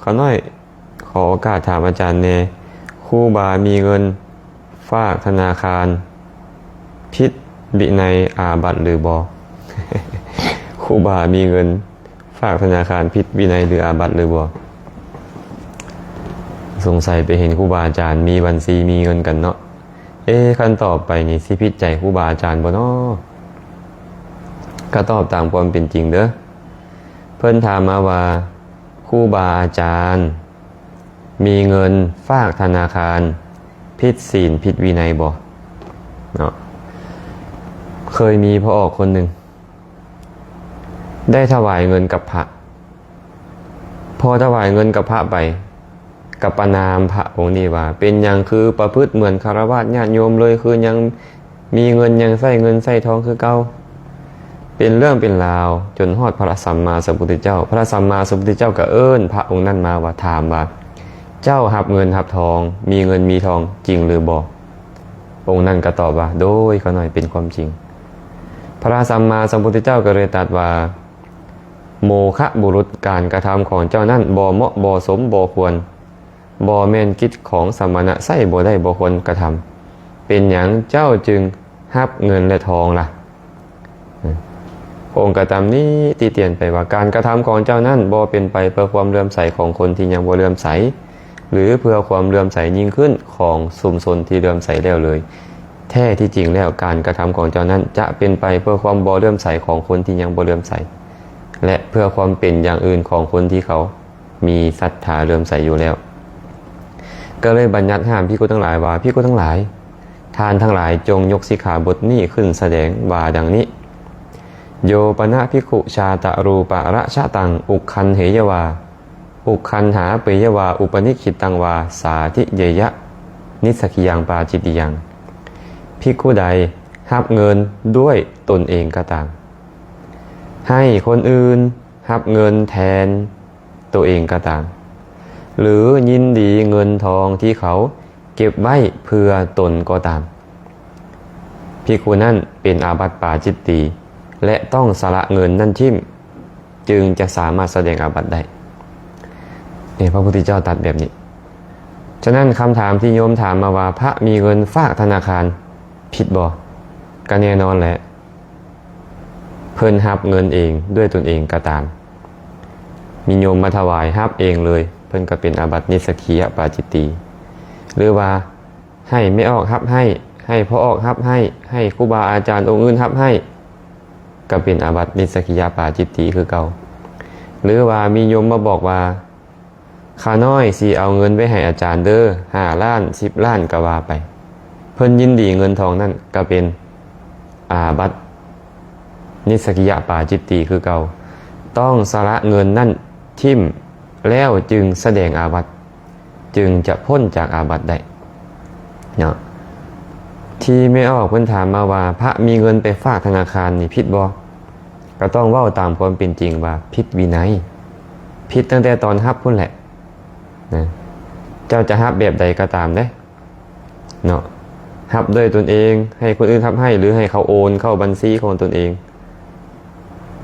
เขาน้อยขอโอกาสถามอาจารย์เนครูบามีเงินฝากธนาคารผิดวินัยอาบัติหรือบอ ครูบามีเงินฝากธนาคารผิดวินัยหรืออาบัติหรือบอสงสัยไปเห็นครูบาอาจารย์มีบัญชีมีเงินกันเนาะขั้นตอบไปนี่สิผิดใจครูบาอาจารย์บ่เนาะก็ตอบตามความเป็นจริงเด้อเพิ่นถามมาว่าครูบาอาจารย์มีเงินฝากธนาคารผิดศีลผิดวินัยบ่เนาะเคยมีพ่อออกคนหนึ่งได้ถวายเงินกับพระพอถวายเงินกับพระไปกับประนามพระองค์นี้ว่าเป็นอย่างคือประพฤติเหมือนคฤหัสถ์ญาติโยมเลยคือยังมีเงินยังใส่เงินใส่ทองคือเก่าเป็นเรื่องเป็นราวจนฮอดพระสัมมาสัมพุทธเจ้าพระสัมมาสัมพุทธเจ้าก็เอิ้นพระองค์นั้นมาว่าถามว่าเจ้าหับเงินหับทองมีเงินมีทองจริงหรือบ่องค์นั้นก็ตอบว่าโดยเขาหน่อยเป็นความจริงพระสัมมาสัมพุทธเจ้าก็เลยตรัสว่าโมฆะบุรุษการกระทำของเจ้านั้นบ่เหมาะบ่สมบ่ควรบ่แม่นกิจของสมณะไส้บ่ได้บ่ควรกระทำเป็นหยังเจ้าจึงหับเงินและทองล่ะองค์กระทำนี้ตีเตียนไปว่าการกระทำของเจ้านั้นบ่เป็นไปเพื่อความเลื่อมใสของคนที่ยังบ่เลื่อมใสหรือเพื่อความเลื่อมใสยิ่งขึ้นของชุมชนที่เลื่อมใสแล้วเลยแท้ที่จริงแล้วการกระทำของเจ้านั้นจะเป็นไปเพื่อความบ่เลื่อมใสของคนที่ยังบ่เลื่อมใสและเพื่อความเป็นอย่างอื่นของคนที่เขามีศรัทธาเลื่อมใสอยู่แล้วก็เลยบัญญัติห้ามภิกขุทั้งหลายว่าภิกขุทั้งหลายทานทั้งหลายจงยกสิกขาบทนี้ขึ้นแสดงว่าดังนี้โยปนะภิกขุชาตะรูปะระชะตังอุคันเหยวาอุคันหาเปยวาอุปนิคิตังวาสาธิเยยะนิสกิยังปาจิตติยังภิกขุใดหับเงินด้วยตนเองก็ตามให้คนอื่นหับเงินแทนตัวเองก็ตามหรือยินดีเงินทองที่เขาเก็บไว้เพื่อตนก็ตามภิกขุนั้นเป็นอาบัติปาจิตติและต้องสละเงินนั่นทิ่มจึงจะสามารถแสดงอาบัติได้พระพุทธเจ้าตรัสแบบนี้ฉะนั้นคำถามที่โยมถามมาว่าพระมีเงินฝากธนาคารผิดบ่ก็แน่นอนแหละเพิ่นหับเงินเองด้วยตนเองก็ตามมีโยมมาถวายหับเองเลยเพิ่นก็เป็นอาบัตินิสกิยปาจิตติหรือว่าให้ไม่ออกหับให้พ่อออกหับให้ครูบาอาจารย์องค์อื่นหับให้ก็เป็นอาบัตินิสกิยปาจิตติคือเก่าหรือว่ามีโยมมาบอกว่าข้าน้อยสิเอาเงินไปให้อาจารย์เด้อ5 ล้าน10 ล้านก็ว่าไปเพิ่นยินดีเงินทองนั่นก็เป็นอาบัตินิสกิยปาจิตติคือเก่าต้องสละเงินนั่นทิ่มแล้วจึงแสดงอาบัติจึงจะพ้นจากอาบัติได้เนาะที่ไม่ออกเพิ่นถามมาว่าพระมีเงินไปฝากธนาคารนี่ผิดบ่ก็ต้องเว้าตามความเป็นจริงว่าผิดวินัยผิดตั้งแต่ตอนรับพุ่นแหละนะเจ้าจะรับแบบใดก็ตามเด้เนาะรับด้วยตนเองให้คนอื่นรับให้หรือให้เขาโอนเข้าบัญชีของตนเอง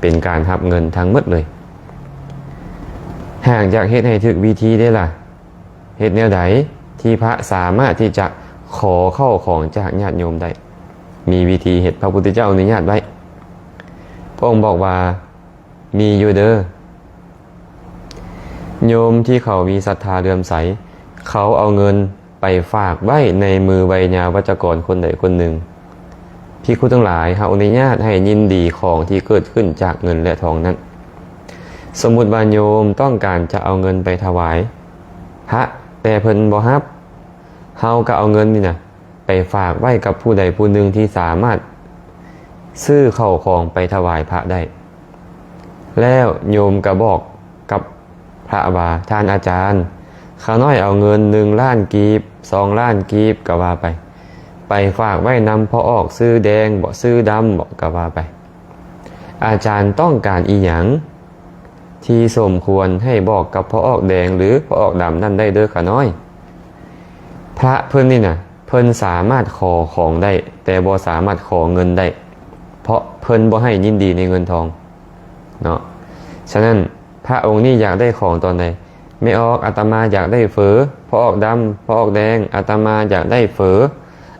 เป็นการรับเงินทั้งหมดเลยหากอยากเฮ็ดให้ถึกวิธีได้ล่ะเฮ็ดแนวใดที่พระสามารถที่จะขอเข้าของจากญาติโยมได้มีวิธีเฮ็ดพระพุทธเจ้าอนุญาตไว้พระองค์บอกว่ามีอยู่เด้อโยมที่เขามีศรัทธาเลื่อมใสเขาเอาเงินไปฝากไว้ในมือไวยาวัจกรคนใดคนหนึ่งภิกขุทั้งหลายเขาอนุญาตให้ยินดีของที่เกิดขึ้นจากเงินและทองนั้นสมมุติว่าโยมต้องการจะเอาเงินไปถวายพระแต่เพิ่นบ่รับเฮาก็เอาเงินนี่นะไปฝากไว้กับผู้ใดผู้หนึ่งที่สามารถซื้อเข้าของไปถวายพระได้แล้วโยมก็บอกกับพระว่าท่านอาจารย์ข้าน้อยเอาเงิน1 ล้านกีบ2 ล้านกีบก็ว่าไปฝากไว้นำพ่อออกซื้อแดงบ่ซื้อดำบ่ก็ว่าไปอาจารย์ต้องการอีหยังที่สมควรให้บอกกับพ่อออกแดงหรือพ่อออกดำนั่นได้เด้อข้าน้อยพระเพิ่นนี่นะเพิ่นสามารถขอของได้แต่บ่สามารถขอเงินได้เพราะเพิ่นบ่ให้ยินดีในเงินทองเนาะฉะนั้นพระองค์นี้อยากได้ของตอนใด ไม่ออกอาตมาอยากได้เฝอพอออกดำพอออกแดงอาตมาอยากได้เฝอ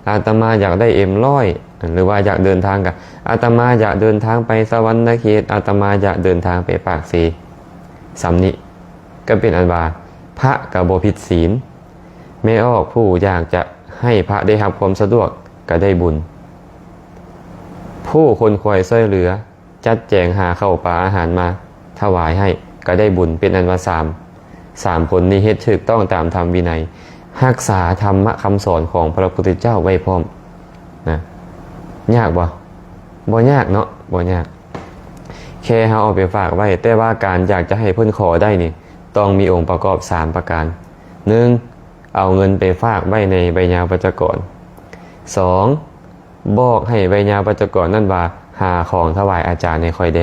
อาตมาอยากได้M100หรือว่าอยากเดินทางกับอาตมาอยากเดินทางไปสวรรค์เขตอาตมาอยากเดินทางไปปากสีสำนิก็เป็นอันว่าพระกับโบผิดศีลไม่ออกผู้อยากจะให้พระได้รับความสะดวกก็ได้บุญผู้คนคอยช่วยเหลือจัดแจงหาเข้าวปลาอาหารมาถวายให้ก็ได้บุญเป็นอันว่าสามคนนี้เฮ็ดถูกต้องตามธรรมวินัยรักษาธรรมะคำสอนของพระพุทธเจ้าไว้พร้อมนะยากบ่ยากเนาะบ่ยากแค่เฮาเอาไปฝากไว้แต่ว่าการอยากจะให้เพิ่นขอได้นี่ต้องมีองค์ประกอบ3ประการ 1. เอาเงินไปฝากไว้ในใบญาปัจจกร 2. บอกให้ใบญาปัจจกรนั่นว่าหาของถวายอาจารย์ในคอยแด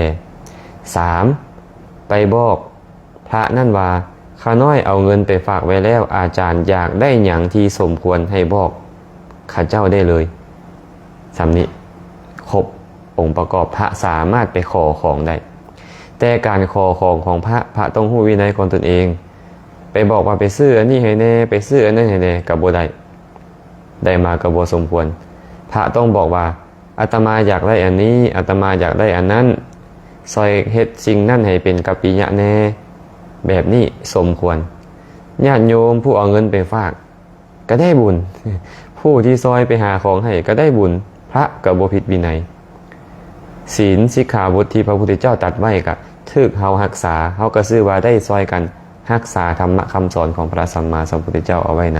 3. ไปบอกพระนั่นว่าข้าน้อยเอาเงินไปฝากไว้แล้วอาจารย์อยากได้หยังที่สมควรให้บอกข้าเจ้าได้เลยสำนี้ครบองค์ประกอบพระสามารถไปขอของได้แต่การขอของพระต้องรู้วินัยของตนเองไปบอกว่าไปซื้ออันนี้ให้แน่ไปซื้ออันนั้นให้แน่กับบ่ได้มากับบ่สมควรพระต้องบอกว่าอาตมาอยากได้อันนี้อาตมาอยากได้อันนั้นซอยเฮ็ดสิ่งนั้นให้เป็นกัปปิยะแน่แบบนี้สมควรญาติโยมผู้เอาเงินไปฝากก็ได้บุญผู้ที่ซอยไปหาของให้ก็ได้บุญพระกับบ่ผิดวินัยศีลสิกขาบทที่พระพุทธเจ้าตรัสไว้ก็ถึกเฮารักษาเฮาก็ชื่อว่าได้ซอยกันรักษาธรรมะคำสอนของพระสัมมาสัมพุทธเจ้าเอาไว้น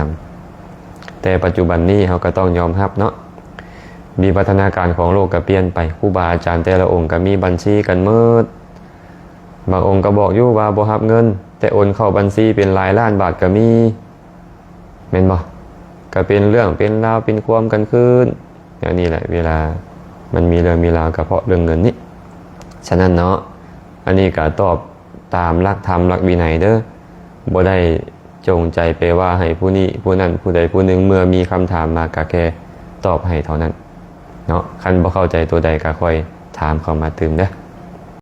ำแต่ปัจจุบันนี้เฮาก็ต้องยอมรับเนาะมีพัฒนาการของโลกก็เปลี่ยนไปครูบาอาจารย์แต่ละองค์ก็มีบัญชีกันหมดบางองค์ก็บอกอยู่ว่าบ่รับเงินแต่โอนเข้าบัญชีเป็นหลายล้านบาทก็มีแม่นบ่ก็เป็นเรื่องเป็นราวเป็นความกันขึ้นอย่างนี้แหละเวลามันมีเรื่องมีราวก็เพราะเรื่องเงินนี่ฉะนั้นเนาะอันนี้ก็ตอบตามหลักธรรมหลักวินัยเด้อบ่ได้จงใจไปว่าให้ผู้นี้ผู้นั้นผู้ใดผู้หนึ่งเมื่อมีคำถามมาก็แค่ตอบให้เท่านั้นเนาะคันบ่เข้าใจตัวใดก็ค่อยถามเข้ามาเติมเด้อ